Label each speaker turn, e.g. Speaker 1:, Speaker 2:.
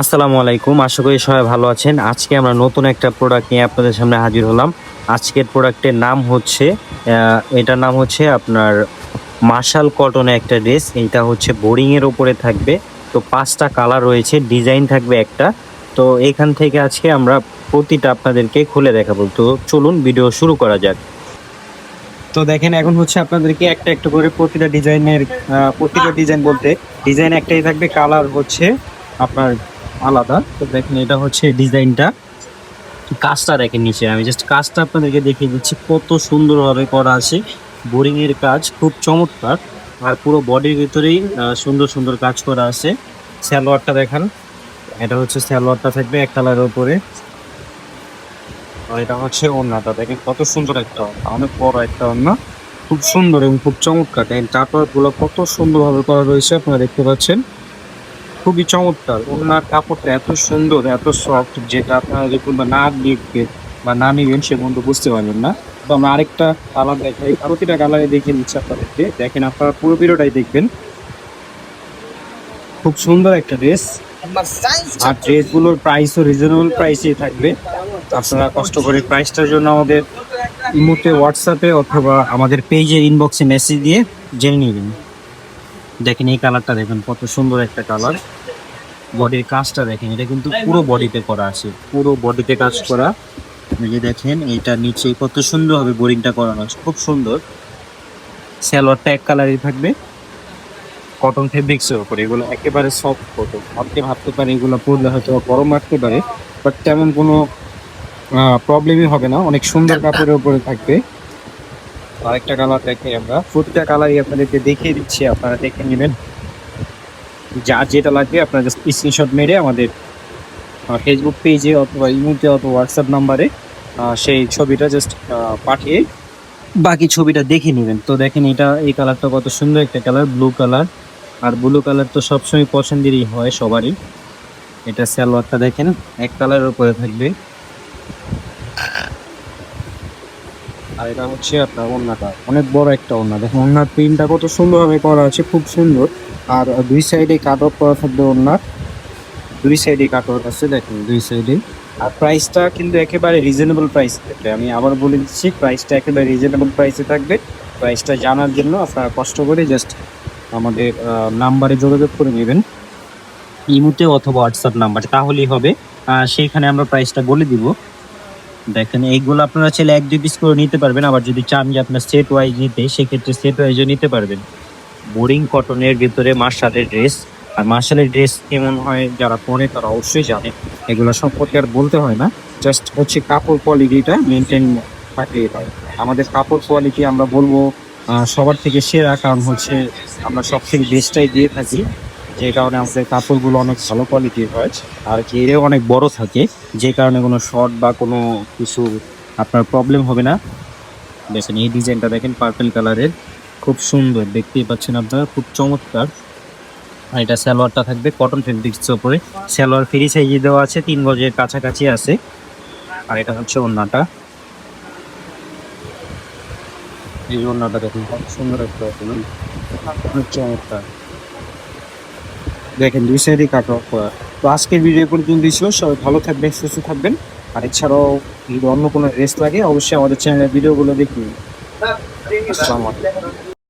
Speaker 1: আসসালামু আলাইকুম, আশা করি সবাই ভালো আছেন। আজকে আমরা নতুন একটা প্রোডাক্ট নিয়ে আপনাদের সামনে হাজির হলাম। আজকের প্রোডাক্টের নাম হচ্ছে এটার নাম হচ্ছে আপনার মার্শাল কটনের একটা ড্রেস। এইটা হচ্ছে বোরিংয়ের ওপরে থাকবে। তো 5টা কালার রয়েছে, ডিজাইন থাকবে একটা। তো এখান থেকে আজকে আমরা প্রতিটা আপনাদেরকে খুলে দেখাবো। তো চলুন ভিডিও শুরু করা যাক। তো দেখেন, এখন হচ্ছে আপনাদেরকে একটা একটা করে প্রতিটা ডিজাইন বলতে ডিজাইন একটাই থাকবে, কালার হচ্ছে আপনার আলাদা। তো দেখেন, এটা হচ্ছে ডিজাইনটা। কাজটা দেখেন নিচে, আমি জাস্ট কাজটা আপনাদেরকে দেখিয়ে দিচ্ছি, কত সুন্দরভাবে করা আছে। বোরিং এর কাজ খুব চমৎকার, আর পুরো বডির ভিতরেই সুন্দর সুন্দর কাজ করা আছে। সালোয়ারটা দেখান, এটা হচ্ছে সালোয়ারটা থাকবে এক কালারের উপরে। আর এটা হচ্ছে ওড়নাটা, দেখেন কত সুন্দর একটা ওড়না, অনেক বড় একটা ওড়না, খুব সুন্দর এবং খুব চমৎকার। দেখেন কাপড় গুলো কত সুন্দরভাবে করা রয়েছে, আপনারা দেখতে পাচ্ছেন, খুবই চমৎকার। ওড়নার কাপড়টা এত সুন্দর, এত সফট, যেটা আপনারা দেখুন বা না দেখবেন বা না নিবেন সে বন্ধু বুঝতে পারবেন না। তো আমরা আরেকটা কালার দেখাই, প্রতিটা কালারে দেখে নিচ্ছি আপনাদেরকে। দেখেন, আপনারা পুরো ভিডিওটাই দেখবেন। খুব সুন্দর একটা ড্রেস, আর ড্রেসগুলোর প্রাইসও রিজনেবল প্রাইসেই থাকবে। আপনারা কষ্ট করে প্রাইসটার জন্য আমাদের ইমোতে, হোয়াটসঅ্যাপে অথবা আমাদের পেজে ইনবক্সে মেসেজ দিয়ে জেনে নেবেন। দেখেন এই কালারটা, দেখেন কত সুন্দর একটা কালার। বডির কাজটা দেখেন, এটা কিন্তু পুরো বডিতে করা আছে, পুরো বডিতে কাজ করা। এই যে দেখেন, এইটা নিচে কত সুন্দরভাবে বোরিংটা করানো আছে, খুব সুন্দর। সালোয়ারটা এক কালারই থাকবে, কটন ফেব্রিক্সের উপরে। এগুলো একেবারে সফট কটন। আপনি ভাবতে পারেন এগুলো পরলে হয়তো গরম লাগতে পারে, বাট তেমন কোনো প্রবলেমই হবে না, অনেক সুন্দর কাপড়ের উপরে থাকবে। আরেকটা কালার দেখে, আমরা প্রতিটা কালারই আপনাদেরকে দেখিয়ে দিচ্ছি, আপনারা দেখে নেবেন। যার যেটা লাগবে আপনারা জাস্ট স্ক্রিনশট মেরে আমাদের ফেসবুক পেজে অথবা ইমোতে অথবা হোয়াটসঅ্যাপ নাম্বারে সেই ছবিটা জাস্ট পাঠিয়ে বাকি ছবিটা দেখে নেবেন। তো দেখেন, এই কালারটা কত সুন্দর একটা কালার, ব্লু কালার। আর ব্লু কালার তো সবসময় পছন্দেরই হয় সবারই। এটা সালোয়ারটা দেখেন, এক কালারের উপরে থাকবে। আর এটা হচ্ছে আপনার ওড়নাটা, অনেক বড় একটা ওড়না। দেখেন ওড়নার প্রিন্টটা কত সুন্দরভাবে করা আছে, খুব সুন্দর। আর দুই সাইডে কাট অফ করা থাকবে ওড়নার, দুই সাইডে কাট অফ আছে, দেখেন দুই সাইডে। আর প্রাইসটা কিন্তু একেবারে রিজনেবল প্রাইস থাকবে। আমি আবার বলে দিচ্ছি, প্রাইসটা একেবারে রিজনেবল প্রাইসে থাকবে। প্রাইসটা জানার জন্য আপনারা কষ্ট করে জাস্ট আমাদের নাম্বারে যোগাযোগ করে নেবেন, ইমোতে অথবা হোয়াটসঅ্যাপ নাম্বারে, তাহলেই হবে। সেইখানে আমরা প্রাইসটা বলে দিব। দেখেন, এইগুলো আপনারা চাইলে 1-2 পিস করে নিতে পারবেন, আবার যদি চান যে আপনার সেট ওয়াইজ নিতে, সেক্ষেত্রে সেট ওয়াইজও নিতে পারবেন। বোরিং কটনের ভিতরে মার্শালের ড্রেস। আর মার্শালের ড্রেস কেমন হয় যারা পরে তারা অবশ্যই জানে, এগুলো সম্পর্কে আর বলতে হয় না। জাস্ট হচ্ছে কাপড় কোয়ালিটিটা মেনটেন থাকলেই হয়। আমাদের কাপড় কোয়ালিটি আমরা বলবো সবার থেকে সেরা, কারণ হচ্ছে আমরা সব থেকে বেস্টটাই দিয়ে থাকি, যে কারণে আমাদের কাপড়গুলো অনেক ভালো কোয়ালিটির হয়। আর ঘেরেও অনেক বড় থাকে, যে কারণে কোনো শর্ট বা কোনো কিছু আপনার প্রবলেম হবে না। দেখেন এই ডিজাইনটা, দেখেন পার্পল কালারের, খুব সুন্দর, দেখতেই পাচ্ছেন আপনারা, খুব চমৎকার। আর এটা সালোয়ারটা থাকবে কটন ফেব্রিক্সের উপরে। সালোয়ার ফ্রি সাইজে দেওয়া আছে, 3 গজের কাছাকাছি আছে। আর এটা হচ্ছে ওড়নাটা, এই ওড়নাটা দেখুন কত সুন্দর একটা, অনেক চমৎকার। দেখেন দুই সাইডে কাট অফ করা। তো আজকের ভিডিও পর্যন্ত ছিল, সবাই ভালো থাকবেন, সুস্থ থাকবেন। আর এছাড়াও যদি অন্য কোনো রেস্ট লাগে অবশ্যই আমাদের চ্যানেলের ভিডিওগুলো দেখুন। আসসালামু আলাইকুম।